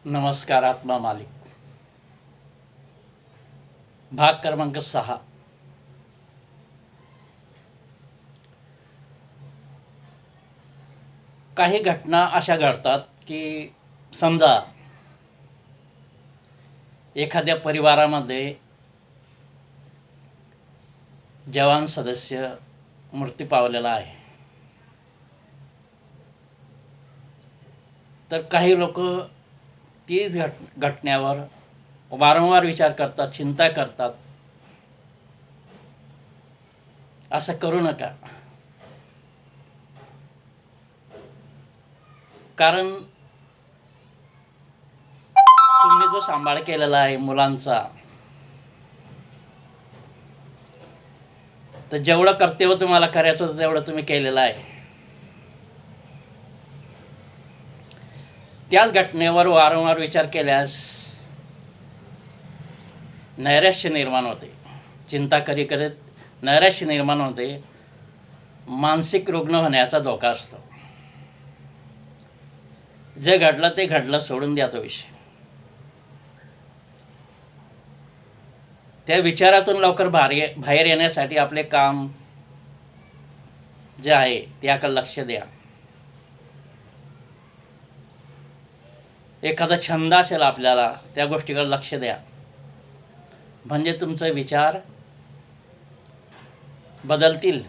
नमस्कार. आत्मा मालिक भाग क्रमांक 6. काही घटना अशा घडतात की समजा एखाद्या परिवारामध्ये जवान सदस्य मृत्यू पावलेला आहे, तर काही लोक तीच घटनेवर वारंवार विचार करतात, चिंता करतात. असं करू नका. कारण तुम्ही जो सांभाळ केलेला आहे मुलांचा, तर जेवढं कर्तव्य तुम्हाला करायचं होतं तेवढं तुम्ही केलेलं आहे. त्याच घटनेवर वारंवार विचार केल्यास नैराश्य निर्माण होते. चिंता करीत नैराश्य निर्माण होते. मानसिक रुग्ण होण्याचा धोका असतो. जे घडलं ते घडलं, सोडून द्या तो विषय. त्या विचारातून लवकर बाहेर येण्यासाठी आपले काम जे आहे त्याकडे लक्ष द्या. एखादा छंद असेल आपल्याला, त्या गोष्टीकडे लक्ष द्या. म्हणजे तुमचे विचार बदलतील.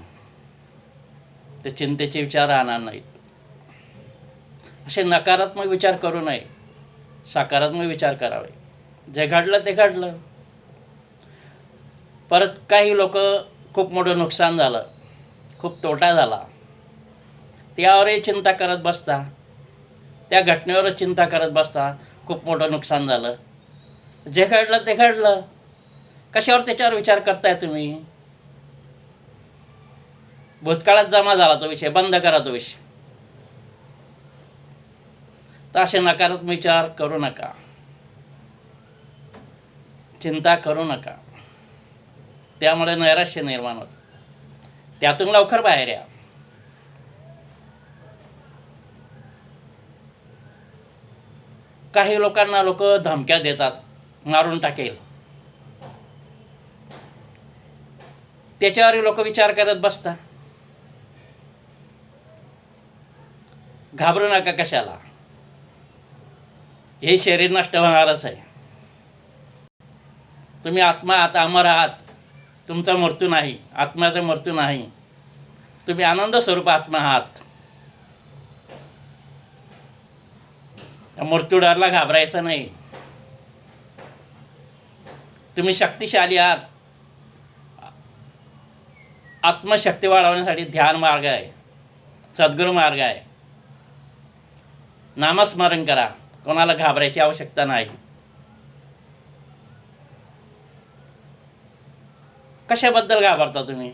ते चिंतेचे विचार राहणार नाहीत. असे नकारात्मक विचार करू नये, सकारात्मक विचार करावे. जे घडलं ते घडलं. परत काही लोक खूप मोठं नुकसान झालं, खूप तोटा झाला, त्यावरही चिंता करत बसता. त्या घटनेवरच चिंता करत बसता. खूप मोठं नुकसान झालं, जे घडलं ते घडलं. कशावर त्याच्यावर विचार करताय तुम्ही? भूतकाळात जमा झाला तो विषय, बंद करा तो विषय. तर असे नकारात्मक विचार करू नका, चिंता करू नका. त्यामुळे नैराश्य निर्माण होतं. त्यातून लवकर बाहेर या. काही लोकांना लोक धमक्या देतात, मारून टाकेल. त्याच्यावर लोक विचार करत बसता. घाबरू नका कशाला. हे शरीर नष्ट होणारच आहे. तुम्ही आत्मा आहात, अमर आहात. तुमचा मृत्यू नाही, आत्म्याचा मृत्यू नाही. तुम्ही आनंद स्वरूप आत्मा आहात. मृत्यू डरला घाबरायचं नाही. तुम्ही शक्तिशाली आहात. आत्मशक्ती वाढवण्यासाठी ध्यान मार्ग आहे, सद्गुरू मार्ग आहे. नामस्मरण करा. कोणाला घाबरायची आवश्यकता नाही. कशाबद्दल घाबरता तुम्ही?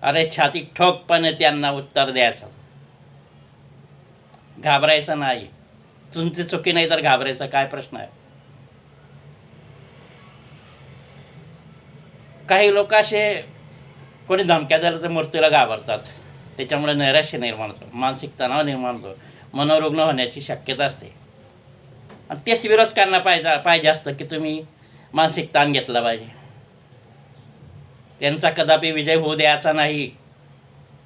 अरे छाती ठोकपणे त्यांना उत्तर द्यायचं. घाबरायचं नाही. तुमची चुकी नाही तर घाबरायचा काय प्रश्न आहे? काही लोक असे कोणी धमक्या दिल्या तर मृत्यूला घाबरतात. त्याच्यामुळे नैराश्य निर्माण होतं, मानसिक तणाव निर्माण होतो, मनोरुग्ण होण्याची शक्यता असते. आणि तेच विरोध करणं पाहिजे असतं की तुम्ही मानसिक ताण घेतला पाहिजे. त्यांचा कदापि विजय होऊ द्यायचा नाही.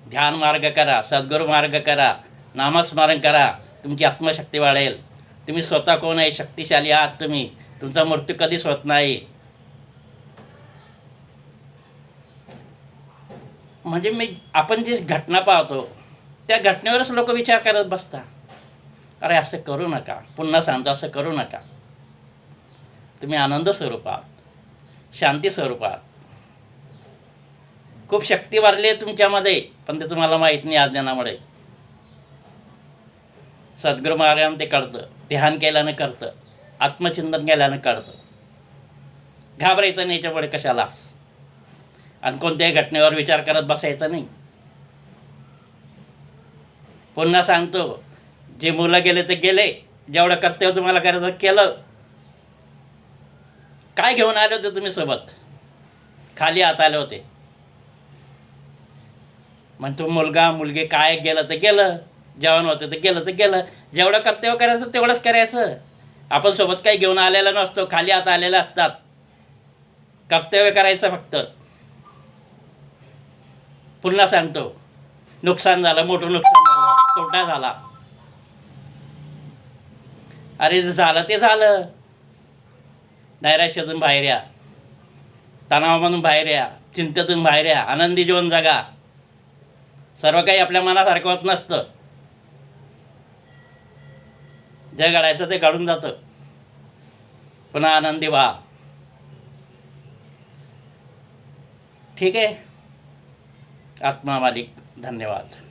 ध्यान मार्ग करा, सद्गुरू मार्ग करा, नामस्मरण करा. तुमची आत्मशक्ती वाढेल. तुम्ही स्वतः कोण आहे? शक्तिशाली आहात तुम्ही. तुमचा मृत्यू कधीच होत नाही. म्हणजे आपण जी घटना पाहतो त्या घटनेवरच लोक विचार करत बसता. अरे असं करू नका. पुन्हा सांगतो, असं करू नका. तुम्ही आनंद स्वरूपात, शांती स्वरूपात. खूप शक्ती वाढली आहे तुमच्यामध्ये, पण ते तुम्हाला माहीत नाही अज्ञानामुळे. सद्गुरू मार्गाने ते कळतं. ध्यान केल्यानं कळतं, आत्मचिंतन केल्यानं कळतं. घाबरायचं नाही याच्यापुढे कशाला. आणि कोणत्याही घटनेवर विचार करत बसायचा नाही. पुन्हा सांगतो, जे मुलं गेले ते गेले. जेवढं कर्तव्य तुम्हाला करायचं केलं. काय घेऊन आले होते तुम्ही सोबत? खाली हात आले होते. मग तो मुलगा मुलगी काय गेलं ते गेलं. जेवण होतं तर गेलं. जेवढं कर्तव्य करायचं तेवढंच करायचं. आपण सोबत काही घेऊन आलेला नसतो, खाली हात आलेले असतात. कर्तव्य करायचं फक्त. पुन्हा सांगतो, नुकसान झालं, मोठं नुकसान झालं, तोटा झाला. अरे झालं ते झालं. नैराश्यातून बाहेर या, तणावामधून बाहेर या, चिंतेतून बाहेर या, आनंदी जीवन जगा. सर्व काही आपल्या मनासारखं होत नसतं. जे घडायचं ते घडून जातं. पुन्हा आनंदी व्हा. ठीक आहे. आत्मा मालिक, धन्यवाद.